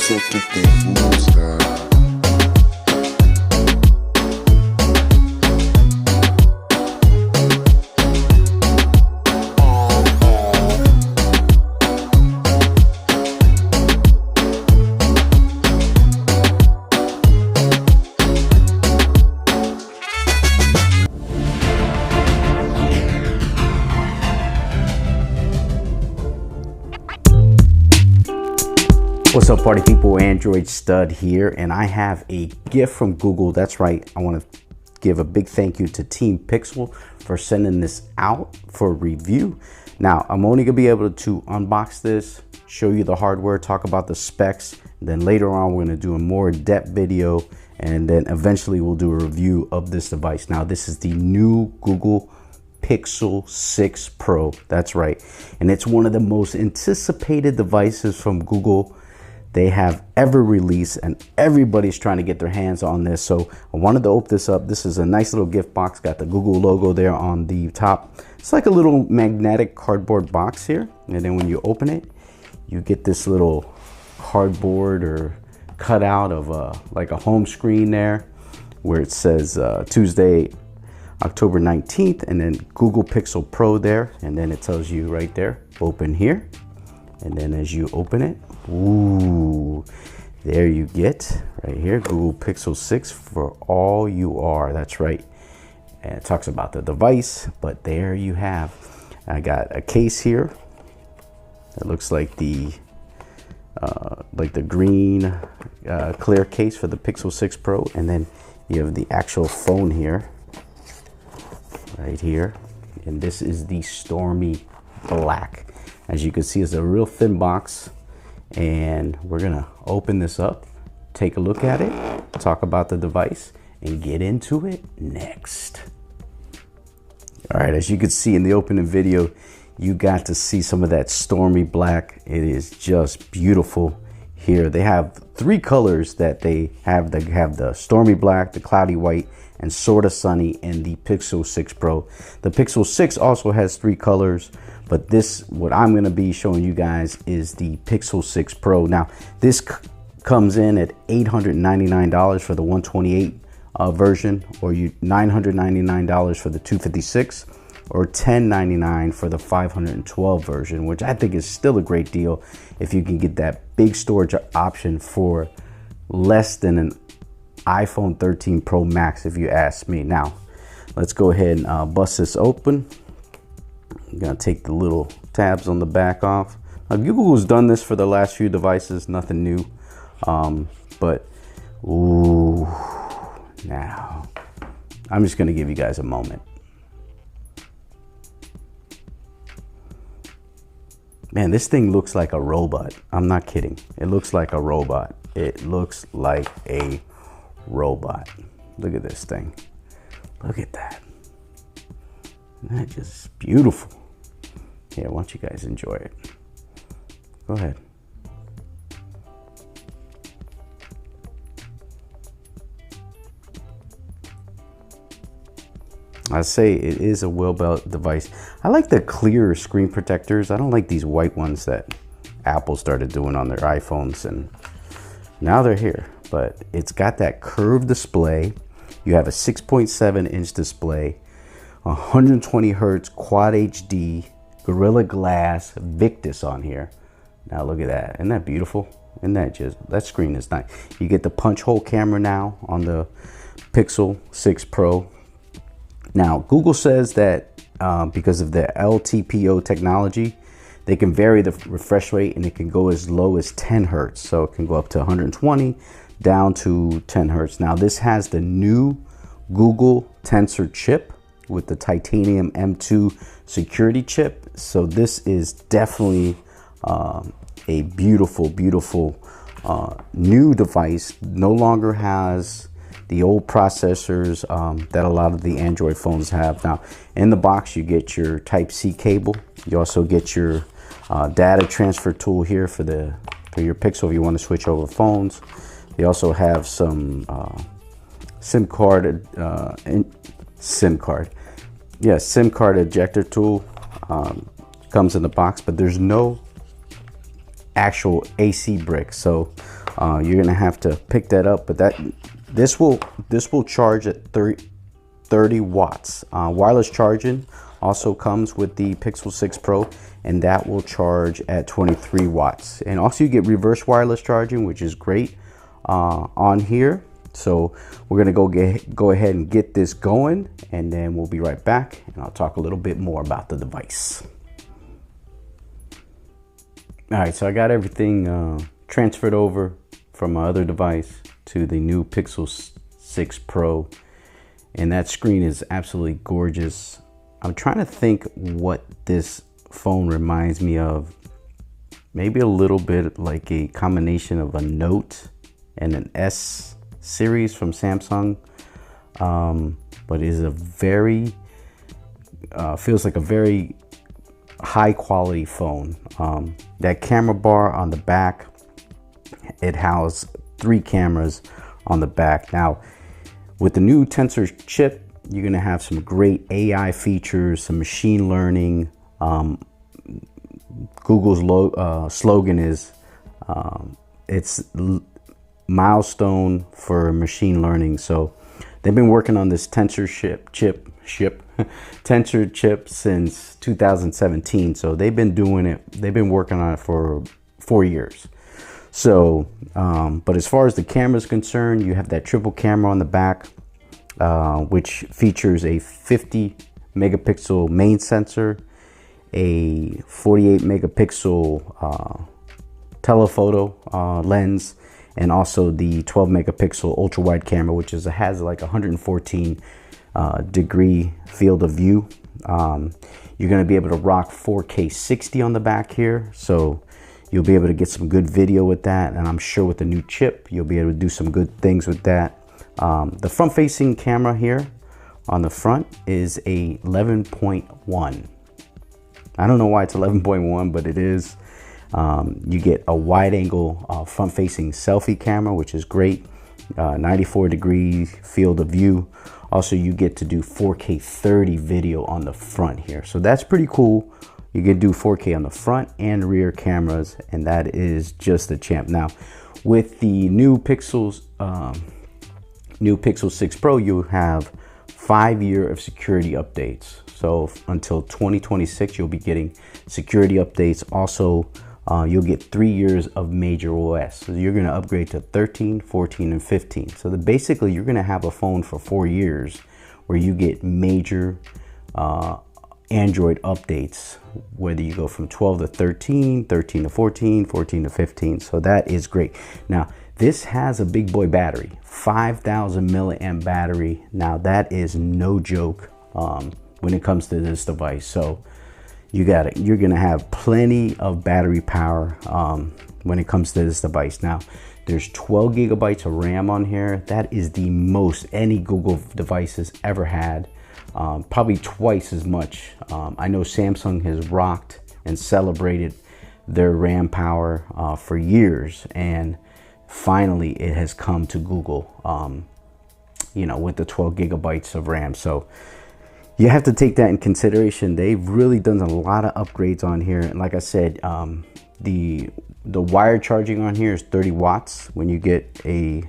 Siempre te gusta. What's up, party people? Android Stud here, and I have a gift from Google. That's right, I want to give a big thank you to teampixel for sending this out for review. Now, I'm only gonna be able to unbox this, show you the hardware, talk about the specs, and then later on we're gonna do a more in-depth video, and then eventually we'll do a review of this device. Now, this is the new Google Pixel 6 Pro. That's right, and it's one of the most anticipated devices from Google they have ever released, and everybody's trying to get their hands on this. So I wanted to open this up. This is a nice little gift box, got the Google logo there on the top. It's like a little magnetic cardboard box here, and then when you open it, you get this little cardboard or cutout of like a home screen there where it says Tuesday, October 19th, and then Google Pixel Pro there, and then it tells you right there, open here. And then as you open it, ooh, there you get right here, Google Pixel 6 for all you are. That's right. And it talks about the device, but there you have. I got a case here. It looks like the green clear case for the Pixel 6 Pro, and then you have the actual phone here, right here, and this is the Stormy Black. As you can see, it's a real thin box, and we're gonna open this up, take a look at it, talk about the device, and get into it next. All right, as you can see in the opening video, you got to see some of that Stormy Black. It is just beautiful here. They have three colors that they have. They have the Stormy Black, the Cloudy White, and Sorta Sunny in the Pixel 6 Pro. The Pixel 6 also has three colors, but this, what I'm going to be showing you guys, is the Pixel 6 Pro. Now, this comes in at $899 for the 128 version, or $999 for the 256, or $1099 for the 512 version, which I think is still a great deal if you can get that big storage option for less than an iPhone 13 Pro Max, if you ask me. Now, let's go ahead and bust this open. I'm gonna take the little tabs on the back off. Now, Google's done this for the last few devices, nothing new. But ooh, now I'm just gonna give you guys a moment. Man, this thing looks like a robot. I'm not kidding. It looks like a robot. It looks like a robot. Look at this thing. Look at that. That's just beautiful. Here, why don't you guys enjoy it? Go ahead. I say it is a well-built device. I like the clear screen protectors. I don't like these white ones that Apple started doing on their iPhones, and now they're here. But it's got that curved display. You have a 6.7-inch display, 120 hertz Quad HD, Gorilla Glass Victus on here. Now look at that. Isn't that beautiful? Isn't that just, that screen is nice. You get the punch hole camera now on the Pixel 6 Pro. Now, Google says that because of the LTPO technology, they can vary the refresh rate, and it can go as low as 10 hertz. So it can go up to 120 down to 10 hertz. Now, this has the new Google Tensor chip with the titanium M2 security chip. So this is definitely a beautiful, beautiful new device. No longer has the old processors that a lot of the Android phones have. Now, in the box, you get your Type-C cable. You also get your data transfer tool here for your Pixel if you want to switch over phones. They also have some SIM card ejector tool. Comes in the box, but there's no actual AC brick. So you're gonna have to pick that up, but this will charge at 30 watts. Wireless charging also comes with the Pixel 6 Pro, and that will charge at 23 watts. And also you get reverse wireless charging, which is great on here. So we're gonna go ahead and get this going, and then we'll be right back, and I'll talk a little bit more about the device. All right, so I got everything transferred over from my other device to the new Pixel 6 Pro, and that screen is absolutely gorgeous. I'm trying to think what this phone reminds me of. Maybe a little bit like a combination of a Note and an S series from Samsung, but is a very feels like a very high quality phone. That camera bar on the back, it houses 3 cameras on the back. Now with the new Tensor chip, you're gonna have some great AI features, some machine learning. Google's slogan is it's milestone for machine learning. So they've been working on this Tensor Tensor chip since 2017. So they've been doing it. They've been working on it for 4 years. So, but as far as the camera is concerned, you have that triple camera on the back, which features a 50 megapixel main sensor, a 48 megapixel telephoto lens, and also the 12 megapixel ultra wide camera, which has like 114 degree field of view. You're going to be able to rock 4K 60 on the back here, so you'll be able to get some good video with that, and I'm sure with the new chip you'll be able to do some good things with that. The front facing camera here on the front is a 11.1. I don't know why it's 11.1, but it is. You get a wide angle front facing selfie camera, which is great. 94 degree field of view. Also, you get to do 4K 30 video on the front here. So that's pretty cool. You can do 4K on the front and rear cameras, and that is just the champ. Now, with the new Pixel 6 Pro, you have 5 years of security updates. So until 2026, you'll be getting security updates. Also, you'll get 3 years of major OS. So you're going to upgrade to 13, 14, and 15. So basically, you're going to have a phone for 4 years where you get major Android updates, whether you go from 12 to 13, 13 to 14, 14 to 15. So that is great. Now, this has a big boy battery, 5,000 milliamp battery. Now, that is no joke when it comes to this device. So you're gonna have plenty of battery power when it comes to this device. Now, there's 12 gigabytes of RAM on here. That is the most any Google device has ever had. Probably twice as much. I know Samsung has rocked and celebrated their RAM power for years, and finally it has come to Google, you know, with the 12 gigabytes of RAM. So you have to take that in consideration. They've really done a lot of upgrades on here, and like I said, the wire charging on here is 30 watts when you get a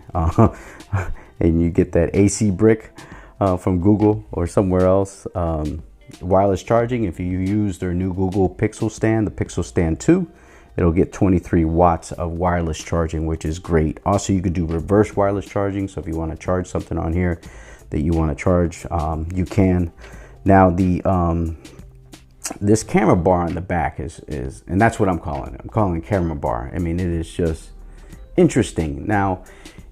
and you get that AC brick from Google or somewhere else. Wireless charging, if you use their new Google Pixel stand, the Pixel Stand 2, it'll get 23 watts of wireless charging, which is great. Also, you could do reverse wireless charging. So if you want to charge something on here that you want to charge, you can. Now, this camera bar on the back is, and that's what I'm calling it. I'm calling it camera bar. I mean, it is just interesting. Now,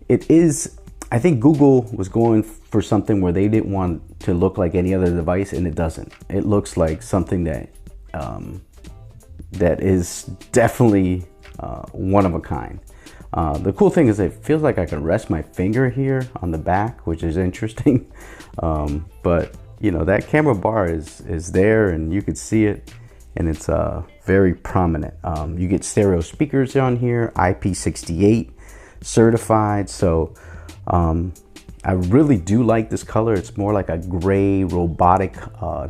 it is, I think Google was going for something where they didn't want to look like any other device, and it doesn't. It looks like something that that is definitely one of a kind. The cool thing is it feels like I can rest my finger here on the back, which is interesting. But you know, that camera bar is there, and you could see it, and it's very prominent. You get stereo speakers on here, IP68 certified. So I really do like this color. It's more like a gray robotic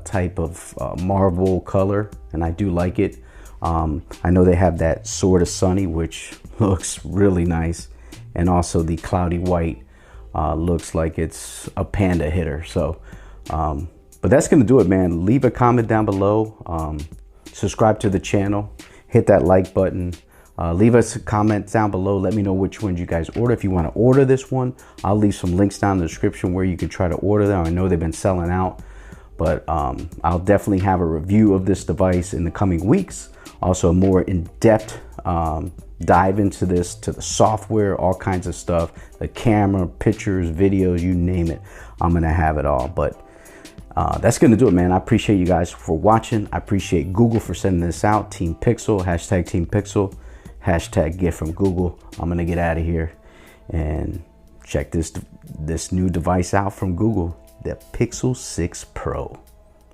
type of marble color, and I do like it. I know they have that Sorta Sunny, which looks really nice, and also the cloudy white looks like it's a panda hitter. So but that's gonna do it, man. Leave a comment down below, subscribe to the channel, hit that like button, leave us a comment down below. Let me know which ones you guys order. If you want to order this one, I'll leave some links down in the description where you can try to order them. I know they've been selling out, but I'll definitely have a review of this device in the coming weeks. Also a more in-depth dive into this, to the software, all kinds of stuff, the camera, pictures, videos, you name it. I'm gonna have it all. But that's gonna do it, man. I appreciate you guys for watching. I appreciate Google for sending this out. teampixel, hashtag teampixel, hashtag gift from Google. I'm gonna get out of here and check this new device out from Google. The Pixel 6 Pro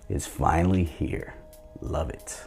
is finally here. Love it.